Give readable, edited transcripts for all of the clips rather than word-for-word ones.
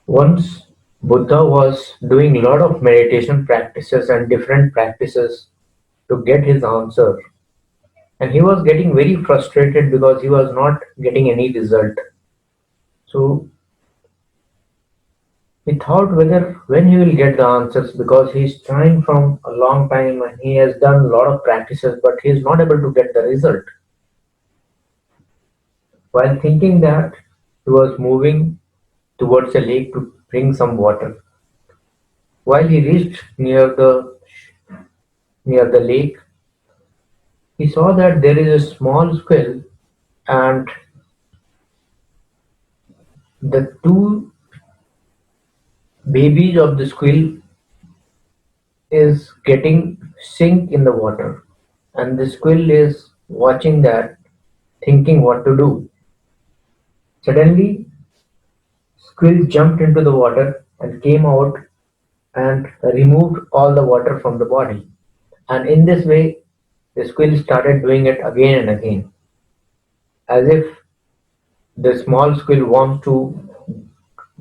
Once Buddha was doing a lot of meditation practices and different practices to get his answer, and he was getting very frustrated because he was not getting any result. So he thought whether when he will get the answers, because he's trying from a long time and he has done a lot of practices, but he is not able to get the result. While thinking that, he was moving towards a lake to bring some water. While he reached near the lake, he saw that there is a small squirrel, and the two babies of the squirrel is getting sink in the water, and the squirrel is watching that, thinking what to do. Suddenly, squirrel jumped into the water and came out and removed all the water from the body. And in this way, the squirrel started doing it again and again, as if the small squirrel wants to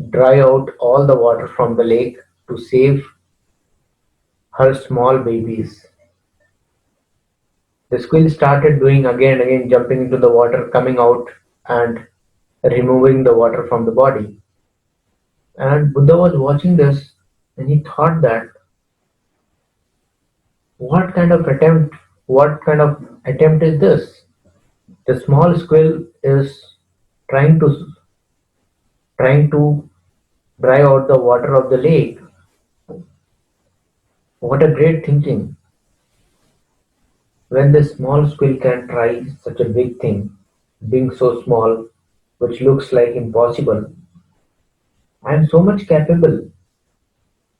dry out all the water from the lake to save her small babies. The squirrel started doing again and again, jumping into the water, coming out, and removing the water from the body. And Buddha was watching this, and he thought that what kind of attempt is this? The small squirrel is trying to trying to dry out the water of the lake. What a great thinking! When the small squirrel can try such a big thing, being so small, which looks like impossible, I am so much capable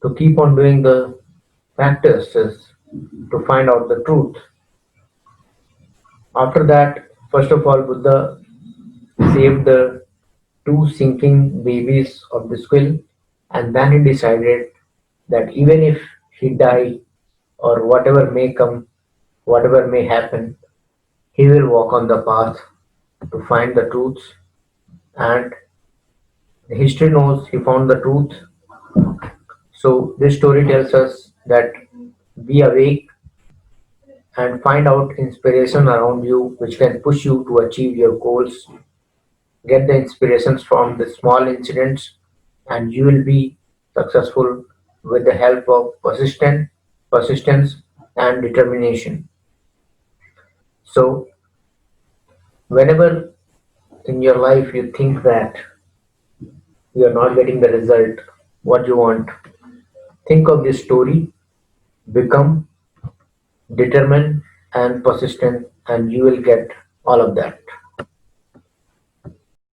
to keep on doing the practices to find out the truth. After that, first of all, Buddha saved the two sinking babies of the squirrel, and then he decided that even if he die or whatever may come, whatever may happen, he will walk on the path to find the truth. And the history knows he found the truth. So this story tells us that be awake and find out inspiration around you which can push you to achieve your goals. Get the inspirations from the small incidents, and you will be successful with the help of persistence and determination. So whenever in your life you think that you are not getting the result what you want, think of this story, become determined and persistent, and you will get all of that.